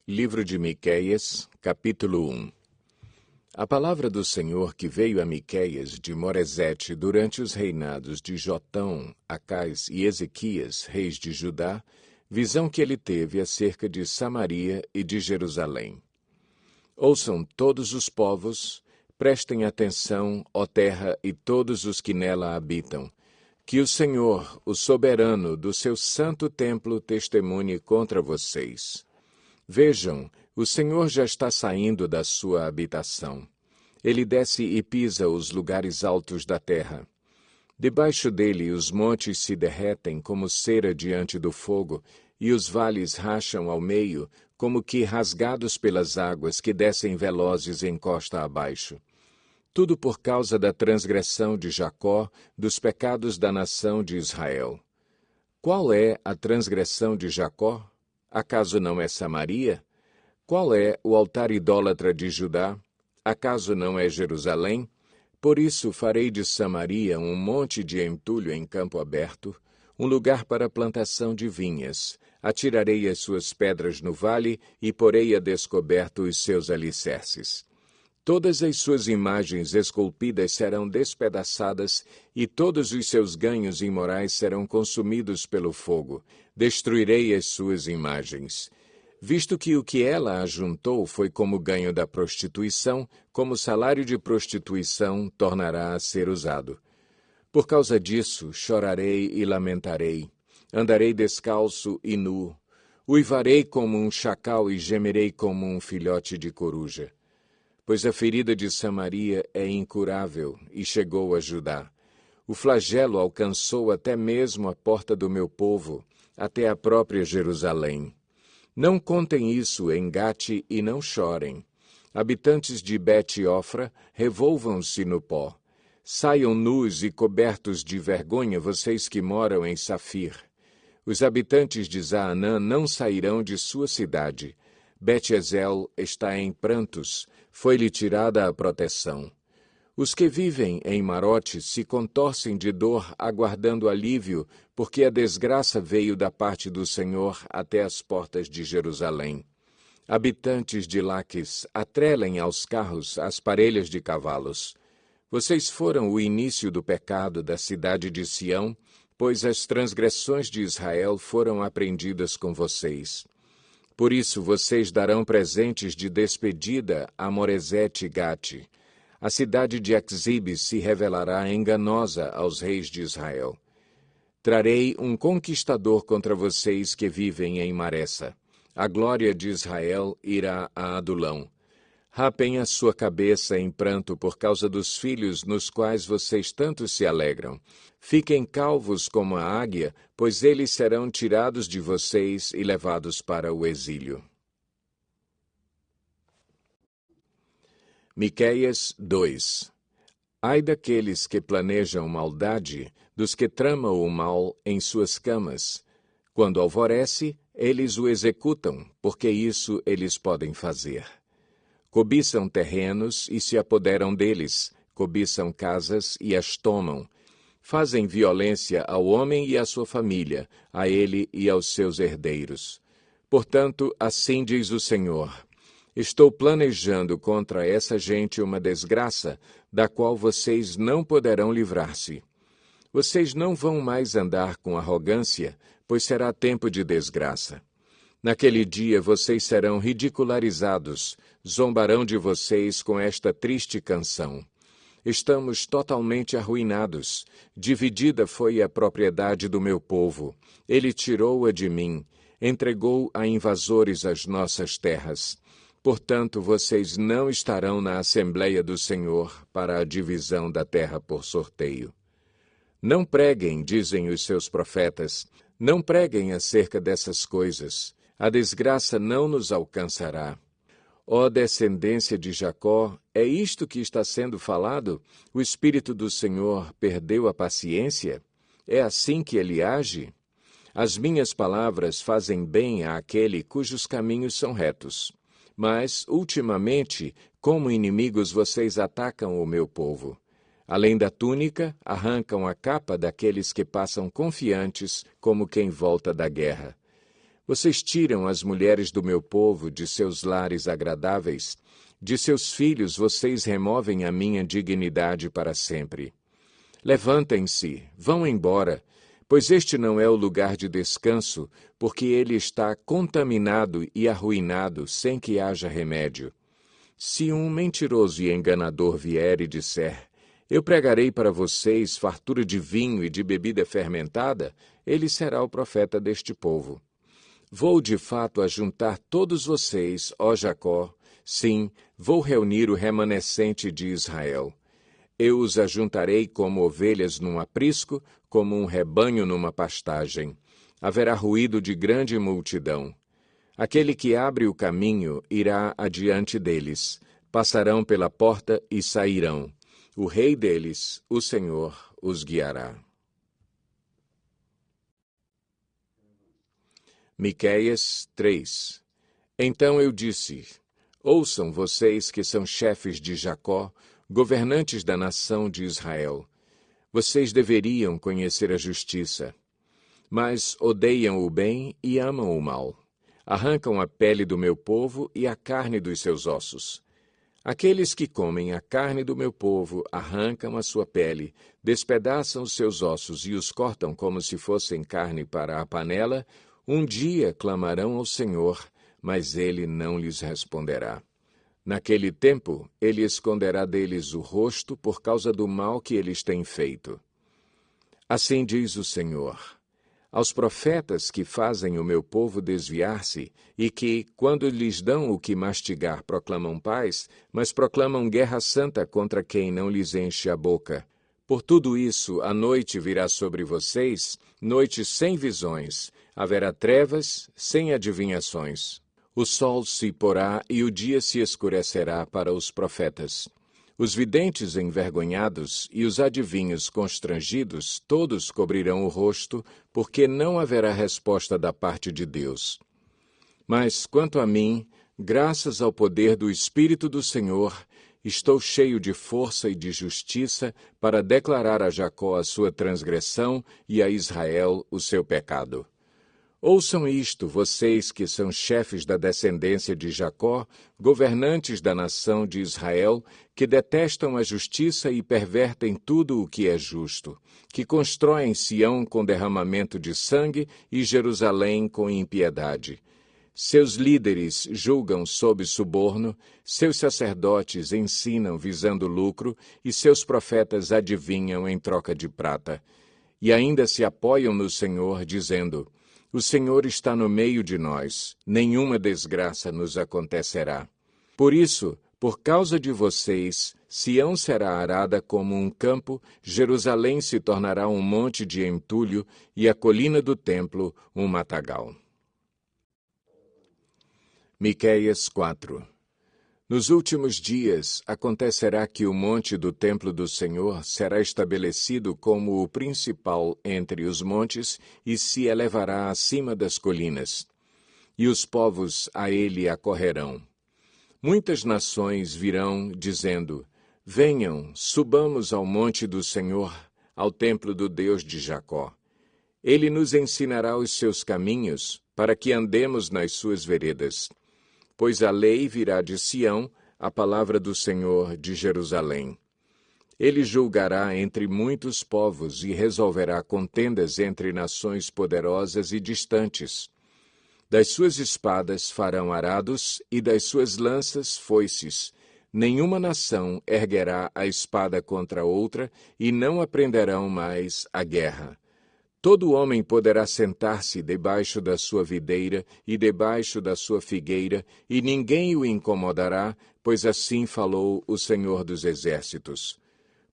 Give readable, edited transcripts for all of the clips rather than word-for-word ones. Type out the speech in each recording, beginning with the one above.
Livro de Miqueias, capítulo 1. A palavra do Senhor que veio a Miqueias de Moresete durante os reinados de Jotão, Acais e Ezequias, reis de Judá, visão que ele teve acerca de Samaria e de Jerusalém. Ouçam todos os povos, prestem atenção, ó terra e todos os que nela habitam, que o Senhor, o soberano do seu santo templo, testemunhe contra vocês. Vejam, o Senhor já está saindo da sua habitação. Ele desce e pisa os lugares altos da terra. Debaixo dele os montes se derretem como cera diante do fogo, e os vales racham ao meio, como que rasgados pelas águas que descem velozes em costa abaixo. Tudo por causa da transgressão de Jacó, dos pecados da nação de Israel. Qual é a transgressão de Jacó? Acaso não é Samaria? Qual é o altar idólatra de Judá? Acaso não é Jerusalém? Por isso farei de Samaria um monte de entulho em campo aberto, um lugar para plantação de vinhas. Atirarei as suas pedras no vale e porei a descoberto os seus alicerces. Todas as suas imagens esculpidas serão despedaçadas e todos os seus ganhos imorais serão consumidos pelo fogo. Destruirei as suas imagens. Visto que o que ela ajuntou foi como ganho da prostituição, como salário de prostituição tornará a ser usado. Por causa disso, chorarei e lamentarei. Andarei descalço e nu. Uivarei como um chacal e gemerei como um filhote de coruja. Pois a ferida de Samaria é incurável e chegou a Judá. O flagelo alcançou até mesmo a porta do meu povo, até a própria Jerusalém. Não contem isso em Gate e não chorem. Habitantes de Bet-Ofra, revolvam-se no pó. Saiam nus e cobertos de vergonha vocês que moram em Safir. Os habitantes de Zaanã não sairão de sua cidade. Bet-Ezel está em prantos, foi-lhe tirada a proteção. Os que vivem em Marote se contorcem de dor, aguardando alívio, porque a desgraça veio da parte do Senhor até as portas de Jerusalém. Habitantes de Laques, atrelem aos carros as parelhas de cavalos. Vocês foram o início do pecado da cidade de Sião, pois as transgressões de Israel foram aprendidas com vocês. Por isso vocês darão presentes de despedida a Moresete e Gate. A cidade de Axibe se revelará enganosa aos reis de Israel. Trarei um conquistador contra vocês que vivem em Maressa. A glória de Israel irá a Adulão. Rapem a sua cabeça em pranto por causa dos filhos nos quais vocês tanto se alegram. Fiquem calvos como a águia, pois eles serão tirados de vocês e levados para o exílio. Miqueias 2. Ai daqueles que planejam maldade, dos que tramam o mal em suas camas. Quando alvorece, eles o executam, porque isso eles podem fazer. Cobiçam terrenos e se apoderam deles, cobiçam casas e as tomam. Fazem violência ao homem e à sua família, a ele e aos seus herdeiros. Portanto, assim diz o Senhor: estou planejando contra essa gente uma desgraça, da qual vocês não poderão livrar-se. Vocês não vão mais andar com arrogância, pois será tempo de desgraça. Naquele dia vocês serão ridicularizados, zombarão de vocês com esta triste canção. Estamos totalmente arruinados. Dividida foi a propriedade do meu povo. Ele tirou-a de mim, entregou a invasores as nossas terras. Portanto, vocês não estarão na Assembleia do Senhor para a divisão da terra por sorteio. Não preguem, dizem os seus profetas, não preguem acerca dessas coisas. A desgraça não nos alcançará. Ó descendência de Jacó, é isto que está sendo falado? O Espírito do Senhor perdeu a paciência? É assim que ele age? As minhas palavras fazem bem àquele cujos caminhos são retos. Mas, ultimamente, como inimigos vocês atacam o meu povo. Além da túnica, arrancam a capa daqueles que passam confiantes como quem volta da guerra. Vocês tiram as mulheres do meu povo de seus lares agradáveis, de seus filhos vocês removem a minha dignidade para sempre. Levantem-se, vão embora, pois este não é o lugar de descanso, porque ele está contaminado e arruinado sem que haja remédio. Se um mentiroso e enganador vier e disser, eu pregarei para vocês fartura de vinho e de bebida fermentada, ele será o profeta deste povo. Vou de fato ajuntar todos vocês, ó Jacó, sim, vou reunir o remanescente de Israel. Eu os ajuntarei como ovelhas num aprisco, como um rebanho numa pastagem. Haverá ruído de grande multidão. Aquele que abre o caminho irá adiante deles. Passarão pela porta e sairão. O rei deles, o Senhor, os guiará. Miqueias 3. Então eu disse, ouçam vocês que são chefes de Jacó, governantes da nação de Israel. Vocês deveriam conhecer a justiça, mas odeiam o bem e amam o mal. Arrancam a pele do meu povo e a carne dos seus ossos. Aqueles que comem a carne do meu povo arrancam a sua pele, despedaçam os seus ossos e os cortam como se fossem carne para a panela. Um dia clamarão ao Senhor, mas ele não lhes responderá. Naquele tempo, ele esconderá deles o rosto por causa do mal que eles têm feito. Assim diz o Senhor: aos profetas que fazem o meu povo desviar-se e que, quando lhes dão o que mastigar, proclamam paz, mas proclamam guerra santa contra quem não lhes enche a boca. Por tudo isso, a noite virá sobre vocês, noite sem visões, haverá trevas sem adivinhações. O sol se porá e o dia se escurecerá para os profetas. Os videntes envergonhados e os adivinhos constrangidos, todos cobrirão o rosto, porque não haverá resposta da parte de Deus. Mas, quanto a mim, graças ao poder do Espírito do Senhor, estou cheio de força e de justiça para declarar a Jacó a sua transgressão e a Israel o seu pecado. Ouçam isto, vocês que são chefes da descendência de Jacó, governantes da nação de Israel, que detestam a justiça e pervertem tudo o que é justo, que constroem Sião com derramamento de sangue e Jerusalém com impiedade. Seus líderes julgam sob suborno, seus sacerdotes ensinam visando lucro e seus profetas adivinham em troca de prata. E ainda se apoiam no Senhor, dizendo: o Senhor está no meio de nós, nenhuma desgraça nos acontecerá. Por isso, por causa de vocês, Sião será arada como um campo, Jerusalém se tornará um monte de entulho e a colina do templo um matagal. Miqueias 4. Nos últimos dias acontecerá que o monte do templo do Senhor será estabelecido como o principal entre os montes e se elevará acima das colinas. E os povos a ele acorrerão. Muitas nações virão, dizendo: venham, subamos ao monte do Senhor, ao templo do Deus de Jacó. Ele nos ensinará os seus caminhos, para que andemos nas suas veredas. Pois a lei virá de Sião, a palavra do Senhor de Jerusalém. Ele julgará entre muitos povos e resolverá contendas entre nações poderosas e distantes. Das suas espadas farão arados e das suas lanças foices. Nenhuma nação erguerá a espada contra outra e não aprenderão mais a guerra. Todo homem poderá sentar-se debaixo da sua videira e debaixo da sua figueira, e ninguém o incomodará, pois assim falou o Senhor dos Exércitos.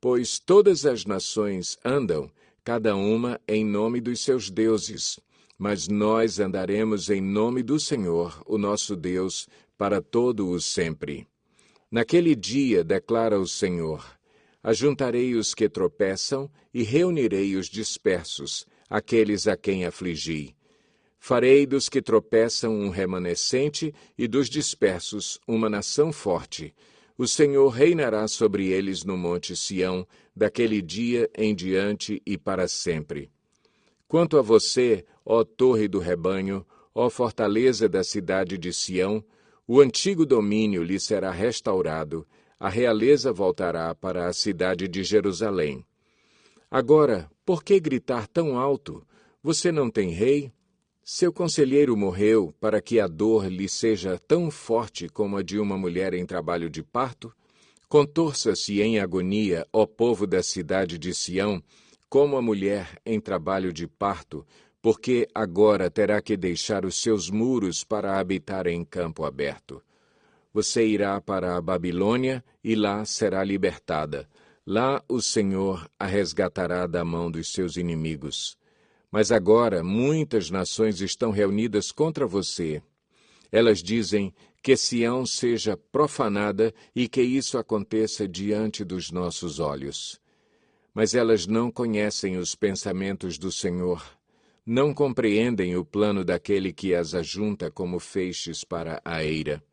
Pois todas as nações andam, cada uma em nome dos seus deuses, mas nós andaremos em nome do Senhor, o nosso Deus, para todo o sempre. Naquele dia, declara o Senhor, ajuntarei os que tropeçam e reunirei os dispersos, aqueles a quem afligi. Farei dos que tropeçam um remanescente e dos dispersos uma nação forte. O Senhor reinará sobre eles no monte Sião, daquele dia em diante e para sempre. Quanto a você, ó torre do rebanho, ó fortaleza da cidade de Sião, o antigo domínio lhe será restaurado, a realeza voltará para a cidade de Jerusalém. Agora, por que gritar tão alto? Você não tem rei? Seu conselheiro morreu para que a dor lhe seja tão forte como a de uma mulher em trabalho de parto? Contorça-se em agonia, ó povo da cidade de Sião, como a mulher em trabalho de parto, porque agora terá que deixar os seus muros para habitar em campo aberto. Você irá para a Babilônia e lá será libertada. Lá o Senhor a resgatará da mão dos seus inimigos. Mas agora muitas nações estão reunidas contra você. Elas dizem que Sião seja profanada e que isso aconteça diante dos nossos olhos. Mas elas não conhecem os pensamentos do Senhor, não compreendem o plano daquele que as ajunta como feixes para a eira.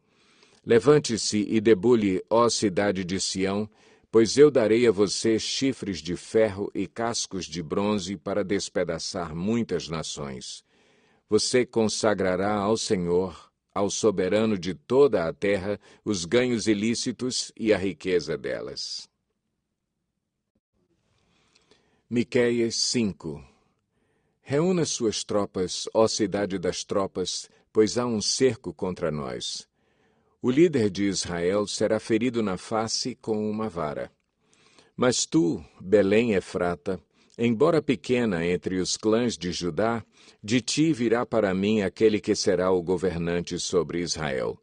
Levante-se e debulhe, ó cidade de Sião, pois eu darei a você chifres de ferro e cascos de bronze para despedaçar muitas nações. Você consagrará ao Senhor, ao soberano de toda a terra, os ganhos ilícitos e a riqueza delas. Miqueias 5. Reúna suas tropas, ó cidade das tropas, pois há um cerco contra nós. O líder de Israel será ferido na face com uma vara. Mas tu, Belém Efrata, embora pequena entre os clãs de Judá, de ti virá para mim aquele que será o governante sobre Israel.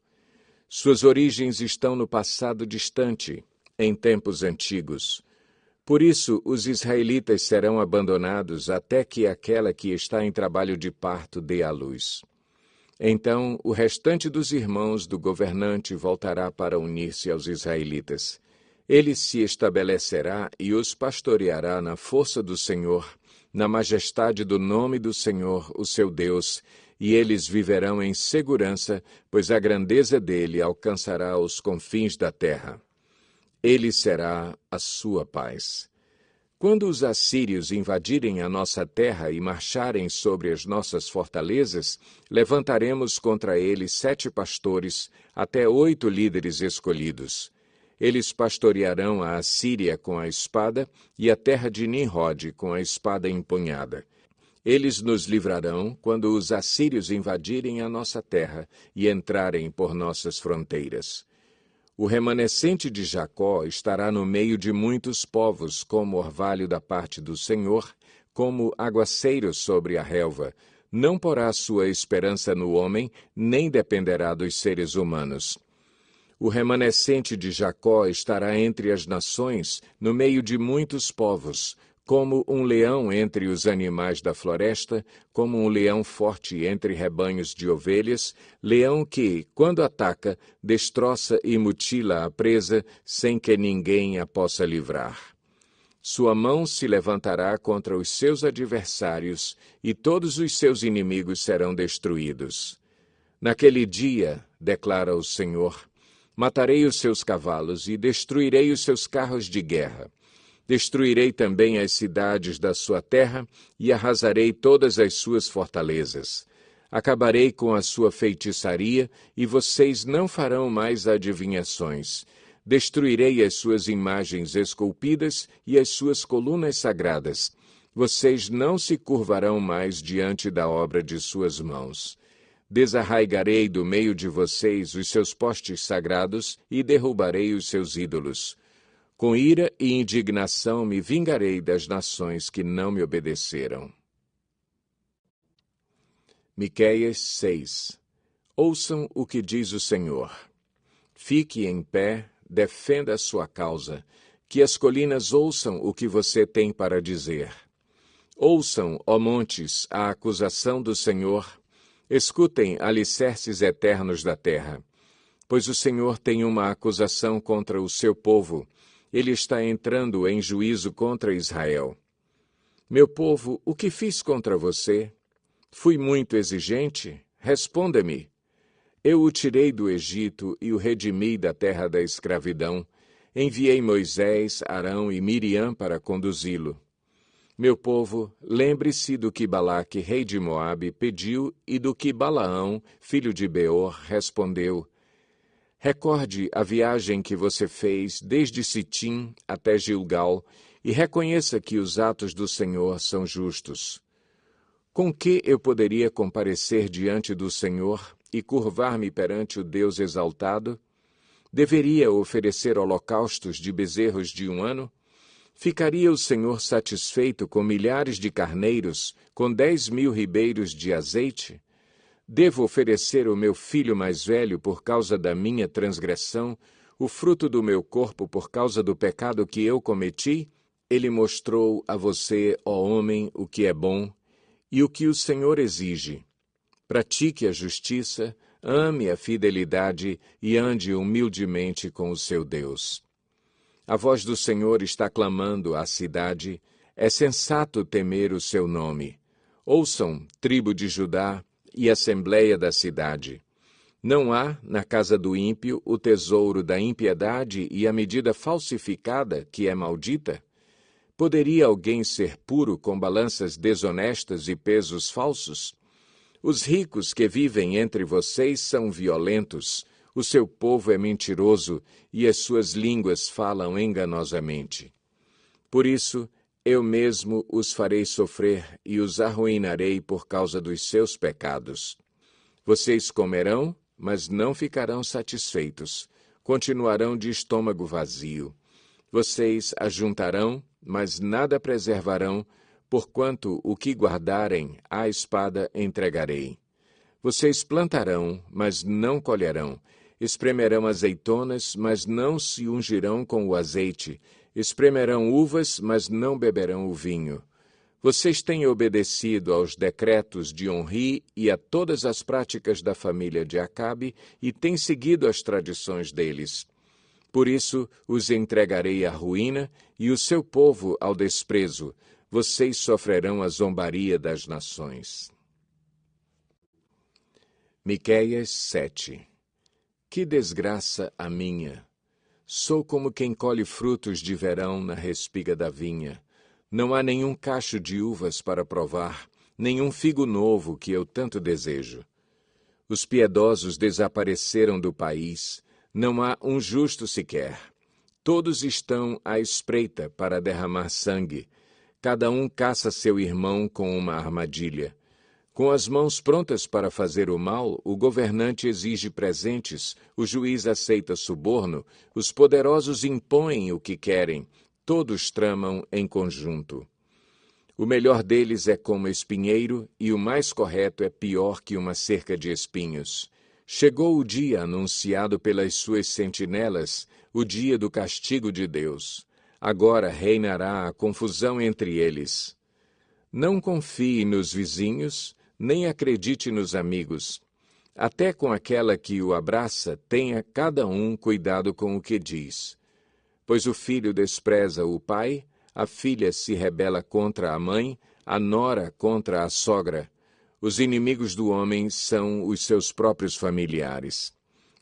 Suas origens estão no passado distante, em tempos antigos. Por isso, os israelitas serão abandonados até que aquela que está em trabalho de parto dê à luz. Então, o restante dos irmãos do governante voltará para unir-se aos israelitas. Ele se estabelecerá e os pastoreará na força do Senhor, na majestade do nome do Senhor, o seu Deus, e eles viverão em segurança, pois a grandeza dele alcançará os confins da terra. Ele será a sua paz. Quando os assírios invadirem a nossa terra e marcharem sobre as nossas fortalezas, levantaremos contra eles 7 pastores, até 8 líderes escolhidos. Eles pastorearão a Assíria com a espada e a terra de Nimrod com a espada empunhada. Eles nos livrarão quando os assírios invadirem a nossa terra e entrarem por nossas fronteiras. O remanescente de Jacó estará no meio de muitos povos, como orvalho da parte do Senhor, como aguaceiro sobre a relva. Não porá sua esperança no homem, nem dependerá dos seres humanos. O remanescente de Jacó estará entre as nações, no meio de muitos povos, como um leão entre os animais da floresta, como um leão forte entre rebanhos de ovelhas, leão que, quando ataca, destroça e mutila a presa, sem que ninguém a possa livrar. Sua mão se levantará contra os seus adversários, e todos os seus inimigos serão destruídos. Naquele dia, declara o Senhor, matarei os seus cavalos e destruirei os seus carros de guerra. Destruirei também as cidades da sua terra e arrasarei todas as suas fortalezas. Acabarei com a sua feitiçaria e vocês não farão mais adivinhações. Destruirei as suas imagens esculpidas e as suas colunas sagradas. Vocês não se curvarão mais diante da obra de suas mãos. Desarraigarei do meio de vocês os seus postes sagrados e derrubarei os seus ídolos. Com ira e indignação me vingarei das nações que não me obedeceram. Miqueias 6. Ouçam o que diz o Senhor. Fique em pé, defenda a sua causa, que as colinas ouçam o que você tem para dizer. Ouçam, ó montes, a acusação do Senhor, escutem alicerces eternos da terra. Pois o Senhor tem uma acusação contra o seu povo, ele está entrando em juízo contra Israel. Meu povo, o que fiz contra você? Fui muito exigente? Responda-me. Eu o tirei do Egito e o redimi da terra da escravidão. Enviei Moisés, Arão e Miriam para conduzi-lo. Meu povo, lembre-se do que Balaque, rei de Moabe, pediu e do que Balaão, filho de Beor, respondeu. Recorde a viagem que você fez desde Sitim até Gilgal e reconheça que os atos do Senhor são justos. Com que eu poderia comparecer diante do Senhor e curvar-me perante o Deus exaltado? Deveria oferecer holocaustos de bezerros de 1 ano? Ficaria o Senhor satisfeito com milhares de carneiros, com 10.000 ribeiros de azeite? Devo oferecer o meu filho mais velho por causa da minha transgressão, o fruto do meu corpo por causa do pecado que eu cometi? Ele mostrou a você, ó homem, o que é bom e o que o Senhor exige. Pratique a justiça, ame a fidelidade e ande humildemente com o seu Deus. A voz do Senhor está clamando à cidade, é sensato temer o seu nome. Ouçam, tribo de Judá, e assembleia da cidade. Não há, na casa do ímpio, o tesouro da impiedade e a medida falsificada, que é maldita? Poderia alguém ser puro com balanças desonestas e pesos falsos? Os ricos que vivem entre vocês são violentos, o seu povo é mentiroso e as suas línguas falam enganosamente. Por isso, eu mesmo os farei sofrer e os arruinarei por causa dos seus pecados. Vocês comerão, mas não ficarão satisfeitos. Continuarão de estômago vazio. Vocês ajuntarão, mas nada preservarão, porquanto o que guardarem, à espada entregarei. Vocês plantarão, mas não colherão. Espremerão azeitonas, mas não se ungirão com o azeite. Espremerão uvas, mas não beberão o vinho. Vocês têm obedecido aos decretos de Onri e a todas as práticas da família de Acabe e têm seguido as tradições deles. Por isso os entregarei à ruína e o seu povo ao desprezo. Vocês sofrerão a zombaria das nações. Miqueias 7. Que desgraça a minha! Sou como quem colhe frutos de verão na respiga da vinha. Não há nenhum cacho de uvas para provar, nenhum figo novo que eu tanto desejo. Os piedosos desapareceram do país, não há um justo sequer. Todos estão à espreita para derramar sangue. Cada um caça seu irmão com uma armadilha. Com as mãos prontas para fazer o mal, o governante exige presentes, o juiz aceita suborno, os poderosos impõem o que querem, todos tramam em conjunto. O melhor deles é como espinheiro, e o mais correto é pior que uma cerca de espinhos. Chegou o dia anunciado pelas suas sentinelas, o dia do castigo de Deus. Agora reinará a confusão entre eles. Não confie nos vizinhos, nem acredite nos amigos. Até com aquela que o abraça, tenha cada um cuidado com o que diz. Pois o filho despreza o pai, a filha se rebela contra a mãe, a nora contra a sogra. Os inimigos do homem são os seus próprios familiares.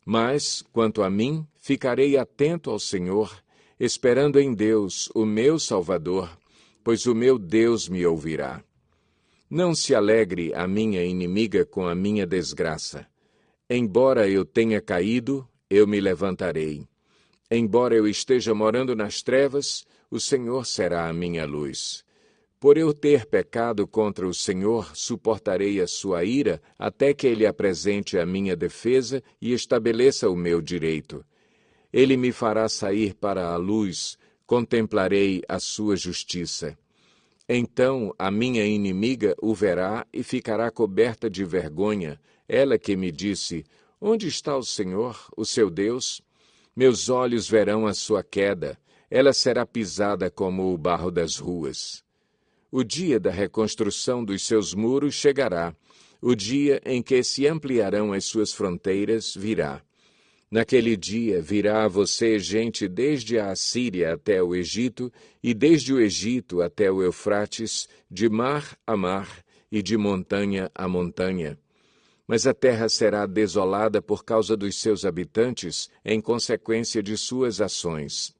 Mas, quanto a mim, ficarei atento ao Senhor, esperando em Deus, o meu Salvador, pois o meu Deus me ouvirá. Não se alegre a minha inimiga com a minha desgraça. Embora eu tenha caído, eu me levantarei. Embora eu esteja morando nas trevas, o Senhor será a minha luz. Por eu ter pecado contra o Senhor, suportarei a sua ira até que Ele apresente a minha defesa e estabeleça o meu direito. Ele me fará sair para a luz, contemplarei a sua justiça. Então a minha inimiga o verá e ficará coberta de vergonha, ela que me disse, onde está o Senhor, o seu Deus? Meus olhos verão a sua queda, ela será pisada como o barro das ruas. O dia da reconstrução dos seus muros chegará, o dia em que se ampliarão as suas fronteiras virá. Naquele dia virá a você gente desde a Assíria até o Egito, e desde o Egito até o Eufrates, de mar a mar e de montanha a montanha. Mas a terra será desolada por causa dos seus habitantes, em consequência de suas ações.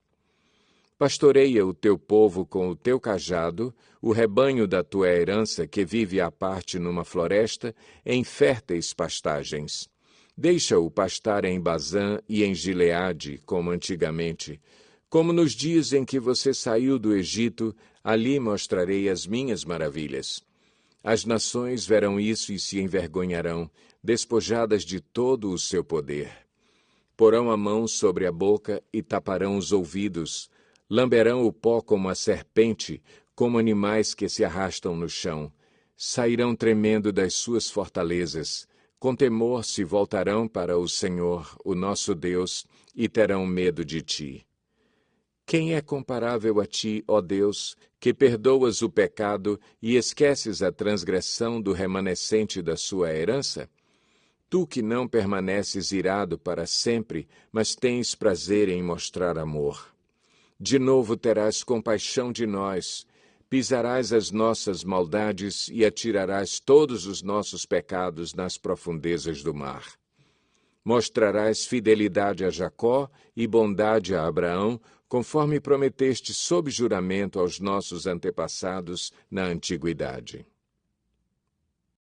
Pastoreia o teu povo com o teu cajado, o rebanho da tua herança que vive à parte numa floresta, em férteis pastagens. Deixa-o pastar em Bazã e em Gileade, como antigamente. Como nos dias em que você saiu do Egito, ali mostrarei as minhas maravilhas. As nações verão isso e se envergonharão, despojadas de todo o seu poder. Porão a mão sobre a boca e taparão os ouvidos, lamberão o pó como a serpente, como animais que se arrastam no chão. Sairão tremendo das suas fortalezas, com temor se voltarão para o Senhor, o nosso Deus, e terão medo de ti. Quem é comparável a ti, ó Deus, que perdoas o pecado e esqueces a transgressão do remanescente da sua herança? Tu que não permaneces irado para sempre, mas tens prazer em mostrar amor. De novo terás compaixão de nós, pisarás as nossas maldades e atirarás todos os nossos pecados nas profundezas do mar. Mostrarás fidelidade a Jacó e bondade a Abraão, conforme prometeste sob juramento aos nossos antepassados na antiguidade.